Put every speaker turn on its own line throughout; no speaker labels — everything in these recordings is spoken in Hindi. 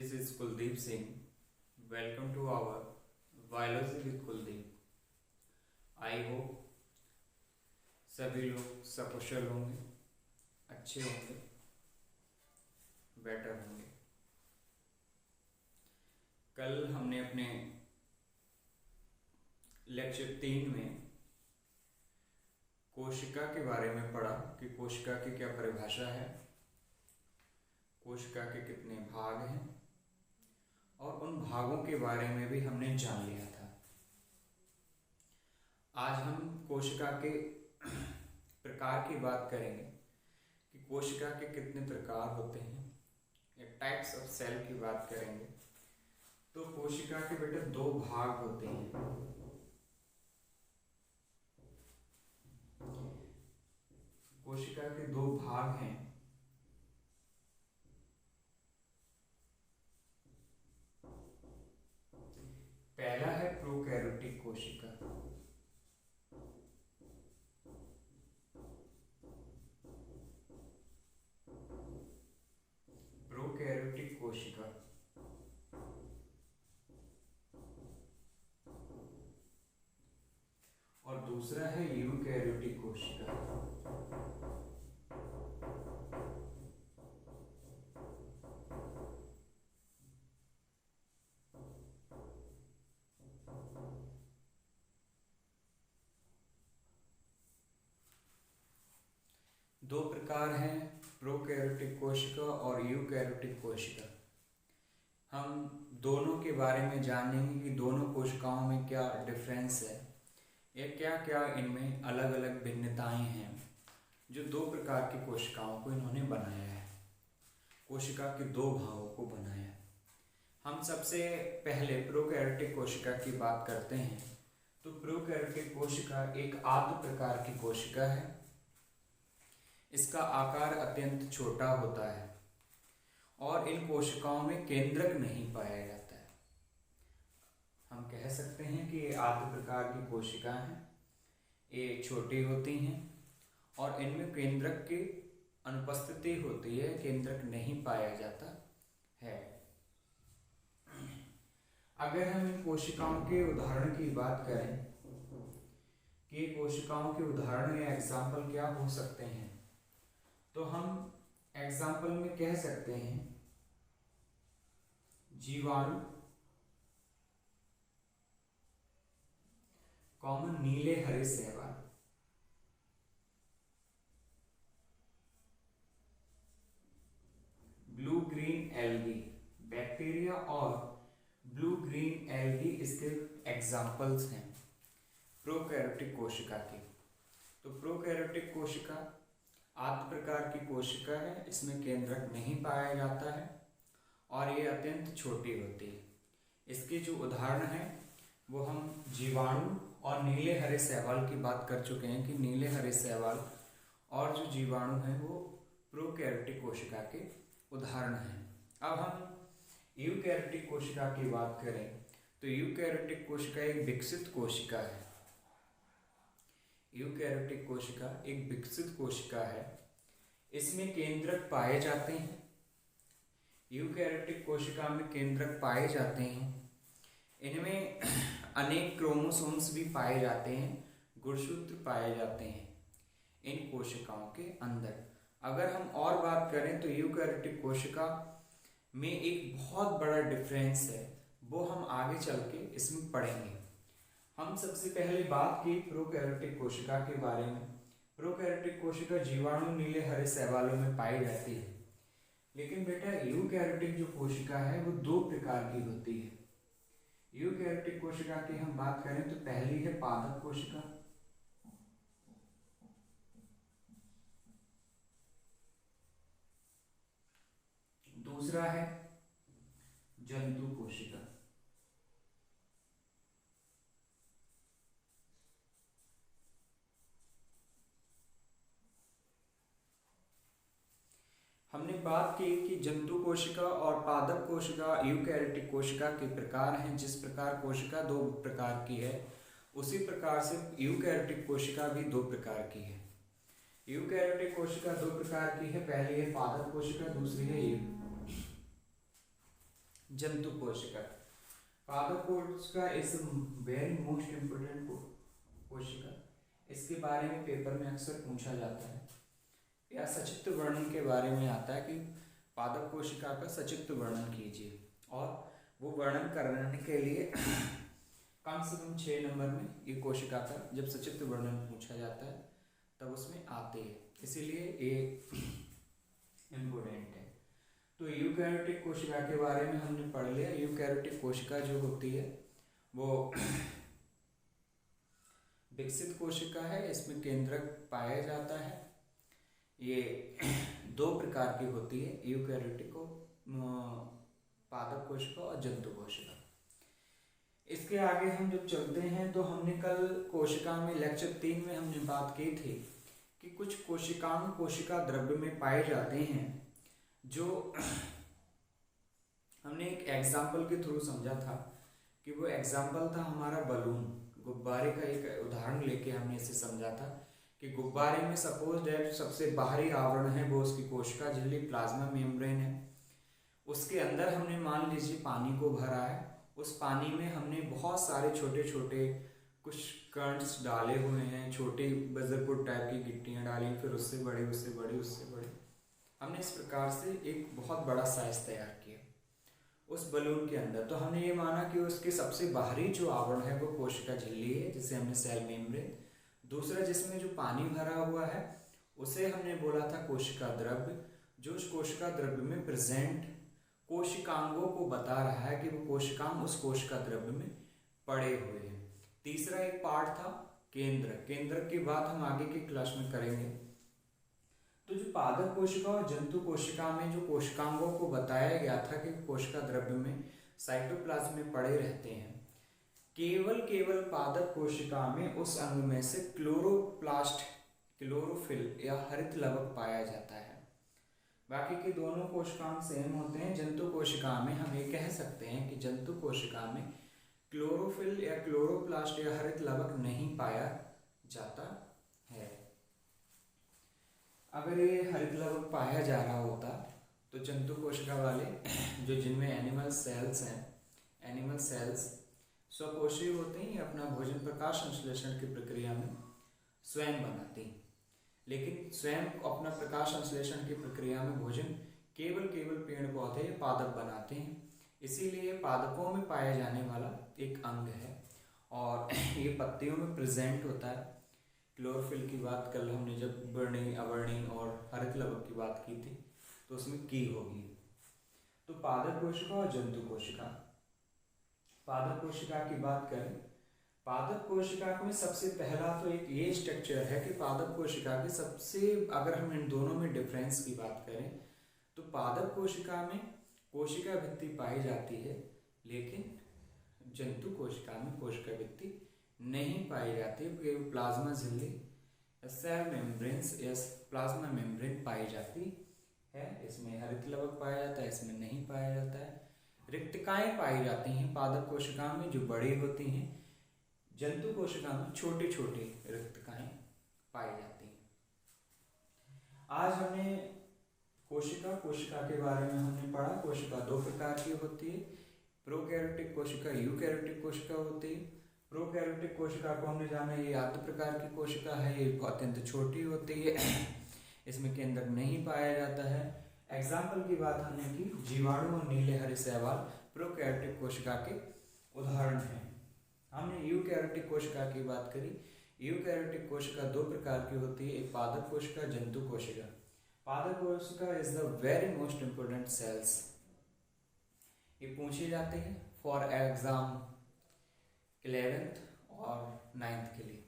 This is Kuldeep Singh. Welcome to our Biology with Kuldeep. I hope सभी लोग सकुशल होंगे, अच्छे होंगे, बेटर होंगे। कल हमने अपने लेक्चर 3 में कोशिका के बारे में पढ़ा कि कोशिका की क्या परिभाषा है, कोशिका के कितने भाग हैं और उन भागों के बारे में भी हमने जान लिया था। आज हम कोशिका के प्रकार की बात करेंगे कि कोशिका के कितने प्रकार होते हैं या टाइप्स ऑफ सेल की बात करेंगे। तो कोशिका के बेटे 2 भाग होते हैं। कोशिका के 2 भाग हैं। पहला है प्रोकैरियोटिक कोशिका। प्रोकैरियोटिक कोशिका और दूसरा है यूकैरियोटिक कोशिका। दो प्रकार हैं, प्रोकैरियोटिक कोशिका और यूकैरियोटिक कोशिका। हम दोनों के बारे में जानेंगे कि दोनों कोशिकाओं में क्या डिफरेंस है या क्या क्या इनमें अलग अलग भिन्नताएं हैं जो 2 प्रकार की कोशिकाओं को इन्होंने बनाया है, कोशिका के 2 भागों को बनाया है। हम सबसे पहले प्रोकैरियोटिक कोशिका की बात करते हैं। तो प्रोकैरियोटिक कोशिका एक आद्य प्रकार की कोशिका है। इसका आकार अत्यंत छोटा होता है और इन कोशिकाओं में केंद्रक नहीं पाया जाता है। हम कह सकते हैं कि ये आद्य प्रकार की कोशिका हैं, ये छोटी होती हैं और इनमें केंद्रक की अनुपस्थिति होती है, केंद्रक नहीं पाया जाता है। अगर हम इन कोशिकाओं के उदाहरण की बात करें कि कोशिकाओं के उदाहरण या एग्जाम्पल क्या हो सकते हैं, तो हम एग्जाम्पल में कह सकते हैं जीवाणु, कॉमन नीले हरे शैवाल, ब्लू ग्रीन एल्गी, बैक्टीरिया और ब्लू ग्रीन एल्गी इसके एग्जाम्पल्स हैं प्रोकैरियोटिक कोशिका के। तो प्रोकैरियोटिक कोशिका आद्य प्रकार की कोशिका है, इसमें केंद्रक नहीं पाया जाता है और ये अत्यंत छोटी होती है। इसके जो उदाहरण हैं वो हम जीवाणु और नीले हरे शैवाल की बात कर चुके हैं कि नीले हरे शैवाल और जो जीवाणु हैं वो प्रोकैरियोटिक कोशिका के उदाहरण हैं। अब हम यूकैरियोटिक कोशिका की बात करें तो यूकैरियोटिक कोशिका एक विकसित कोशिका है। यूकैरियोटिक कोशिका एक विकसित कोशिका है। इसमें केंद्रक पाए जाते हैं। यूकैरियोटिक कोशिका में केंद्रक पाए जाते हैं। इनमें अनेक क्रोमोसोम्स भी पाए जाते हैं, गुणसूत्र पाए जाते हैं इन कोशिकाओं के अंदर। अगर हम और बात करें तो यूकैरियोटिक कोशिका में एक बहुत बड़ा डिफरेंस है, वो हम आगे चल के इसमें पढ़ेंगे। हम सबसे पहले बात की प्रोकैरियोटिक कोशिका के बारे में। प्रोकैरियोटिक कोशिका जीवाणु नीले हरे शैवालों में पाई जाती है, लेकिन बेटा यूकैरियोटिक जो कोशिका है वो 2 प्रकार की होती है। यूकैरियोटिक कोशिका की हम बात करें तो पहली है पादप कोशिका, दूसरा है जंतु कोशिका। हमने बात की कि जंतु कोशिका और पादप कोशिका यूकैरियोटिक कोशिका के प्रकार हैं। जिस प्रकार कोशिका 2 प्रकार की है, उसी प्रकार से यूकैरियोटिक कोशिका भी 2 प्रकार की है। यूकैरियोटिक कोशिका 2 प्रकार की है, पहली है पादप कोशिका, दूसरी है जंतु कोशिका। पादप कोशिका इज वेरी मोस्ट इम्पोर्टेंट कोशिका। इसके बारे में पेपर में अक्सर पूछा जाता है या संक्षिप्त वर्णन के बारे में आता है कि पादप कोशिका का संक्षिप्त वर्णन कीजिए, और वो वर्णन करने के लिए कम से कम 6 नंबर में ये कोशिका का जब संक्षिप्त वर्णन पूछा जाता है तब उसमें आते हैं, इसीलिए ये इम्पोर्टेंट है। तो यूकैरियोटिक कोशिका के बारे में हमने पढ़ लिया। यूकैरियोटिक कोशिका जो होती है वो विकसित कोशिका है, इसमें केंद्रक पाया जाता है। ये 2 प्रकार की होती है, यूकैरियोटिक पादप कोशिका और जंतु कोशिका। इसके आगे हम जब चलते हैं तो हमने कल कोशिका में लेक्चर 3 में हमने बात की थी कि कुछ कोशिकांग कोशिका द्रव्य में पाए जाते हैं, जो हमने एक एग्जाम्पल के थ्रू समझा था कि वो एग्जाम्पल था हमारा बलून, गुब्बारे का एक उदाहरण लेके हमने इसे समझा था कि गुब्बारे में सपोज दैट सबसे बाहरी आवरण है वो उसकी कोशिका झिल्ली, प्लाज्मा मेम्ब्रेन है। उसके अंदर हमने मान लीजिए पानी को भरा है, उस पानी में हमने बहुत सारे छोटे छोटे कुछ कणस डाले हुए हैं, छोटी बजरपुर टाइप की गिट्टियाँ डाली, फिर उससे बड़े उससे बड़े उससे बड़े, हमने इस प्रकार से एक बहुत बड़ा साइज तैयार किया उस बलून के अंदर। तो हमने ये माना कि उसके सबसे बाहरी जो आवरण है वो कोशिका झिल्ली है, जिसे हमने सेल मेम्ब्रेन। दूसरा जिसमें जो पानी भरा हुआ है उसे हमने बोला था कोशिका द्रव्य, जो उस कोशिका द्रव्य में प्रेजेंट कोशिकांगों को बता रहा है कि वो कोशिकांग उस कोशिका द्रव्य में पड़े हुए हैं। तीसरा एक पार्ट था केंद्र। केंद्र की बात हम आगे की क्लास में करेंगे। तो जो पादप कोशिका और जंतु कोशिका में जो कोशिकांगों को बताया गया था कि कोशिका द्रव्य में साइटोप्लाज्म में पड़े रहते हैं, केवल पादप कोशिका में उस अंग में से क्लोरोप्लास्ट, क्लोरोफिल या हरित लवक पाया जाता है। बाकी के दोनों कोशिकांग सेम होते हैं। जंतु कोशिका में हम ये कह सकते हैं कि जंतु कोशिका में क्लोरोफिल या क्लोरोप्लास्ट या हरित लवक नहीं पाया जाता है। अगर ये हरित लवक पाया जा रहा होता तो जंतु कोशिका वाले जो जिनमें एनिमल सेल्स हैं, एनिमल सेल्स स्वकोशीय होते हैं, अपना भोजन प्रकाश संश्लेषण की प्रक्रिया में स्वयं बनाती हैं, लेकिन स्वयं अपना प्रकाश संश्लेषण की प्रक्रिया में भोजन केवल पेड़ पौधे पादप बनाते हैं। इसीलिए पादपों में पाया जाने वाला एक अंग है और ये पत्तियों में प्रेजेंट होता है। क्लोरोफिल की बात कल हमने जब वर्णी, अवर्णी और हरित लवक की बात की थी तो उसमें की होगी। तो पादप कोशिका और जंतु कोशिका। पादप कोशिका की बात करें, पादप कोशिका में सबसे पहला तो एक ये स्ट्रक्चर है कि पादप कोशिका के सबसे, अगर हम इन दोनों में डिफरेंस की बात करें तो पादप कोशिका में कोशिका भित्ति पाई जाती है, लेकिन जंतु कोशिका में कोशिका भित्ति नहीं पाई जाती है। प्लाज्मा झिल्ली, सेल मेम्ब्रेन्स या प्लाज्मा मेम्ब्रेन पाई जाती है। इसमें हरित लवक पाया जाता है, इसमें नहीं पाया जाता है। रिक्तिकाएं पाई जाती हैं पादप कोशिका में जो बड़ी होती हैं, जंतु कोशिका में छोटी छोटी रिक्तिकाएं पाई जाती हैं। आज हमने कोशिका के बारे में हमने पढ़ा। कोशिका 2 प्रकार की होती है, प्रोकैरियोटिक कोशिका, यूकैरियोटिक कोशिका होती है। प्रोकैरियोटिक कोशिका को हमने जाना ये आद्य प्रकार की कोशिका है, ये अत्यंत छोटी होती है, इसमें केंद्रक नहीं पाया जाता है। एग्जाम्पल की बात हमने की, जीवाणु और नीले हरे शैवाल प्रोकैरियोटिक कोशिका के उदाहरण हैं। हमने यूकैरियोटिक कोशिका की बात करी। यूकैरियोटिक कोशिका 2 प्रकार की होती है, एक पादप कोशिका, जंतु कोशिका। पादप कोशिका is the very most important cells. ये पूछे जाते हैं फॉर एग्जाम 11th और 9th के लिए,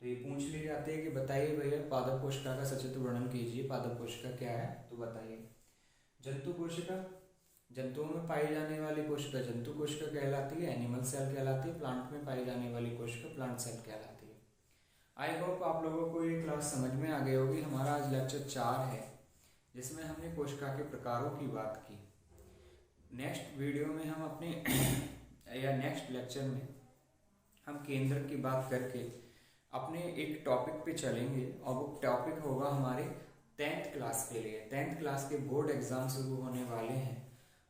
तो ये पूछ ली जाती है कि बताइए भैया पादप कोशिका का सचित्र वर्णन कीजिए, पादप कोशिका क्या है, तो बताइए। जंतु कोशिका, जंतुओं में पाई जाने वाली कोशिका जंतु कोशिका कहलाती है, एनिमल सेल कहलाती है। प्लांट में पाई जाने वाली कोशिका प्लांट सेल कहलाती है। आई होप आप लोगों को ये क्लास समझ में आ गई होगी। हमारा आज लेक्चर 4 है, जिसमें हमने कोशिका के प्रकारों की बात की। नेक्स्ट वीडियो में हम अपने या नेक्स्ट लेक्चर में हम केंद्र की बात करके अपने एक टॉपिक पे चलेंगे, और वो टॉपिक होगा हमारे 10th क्लास के लिए। 10th क्लास के बोर्ड एग्ज़ाम शुरू होने वाले हैं,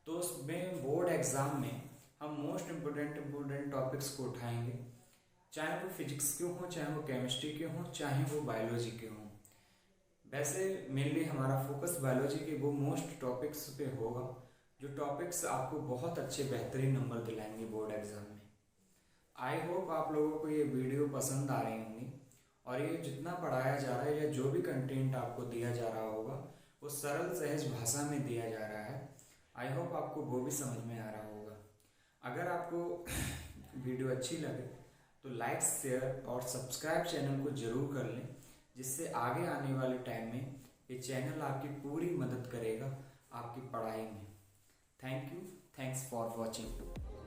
तो उसमें बोर्ड एग्ज़ाम में हम मोस्ट इम्पोर्टेंट टॉपिक्स को उठाएंगे, चाहे वो फिजिक्स के हों, चाहे वो केमिस्ट्री के हों, चाहे वो बायोलॉजी के हों। वैसे मेनली हमारा फोकस बायोलॉजी के वो मोस्ट टॉपिक्स पे होगा जो टॉपिक्स आपको बहुत अच्छे बेहतरीन नंबर दिलाएंगे बोर्ड एग्ज़ाम में। आई होप आप लोगों को ये वीडियो पसंद आ रही होंगी और ये जितना पढ़ाया जा रहा है या जो भी कंटेंट आपको दिया जा रहा होगा वो सरल सहज भाषा में दिया जा रहा है। आई होप आपको वो भी समझ में आ रहा होगा। अगर आपको वीडियो अच्छी लगे तो लाइक, शेयर और सब्सक्राइब चैनल को ज़रूर कर लें, जिससे आगे आने वाले टाइम में ये चैनल आपकी पूरी मदद करेगा आपकी पढ़ाई में। Thank you, thanks for watching.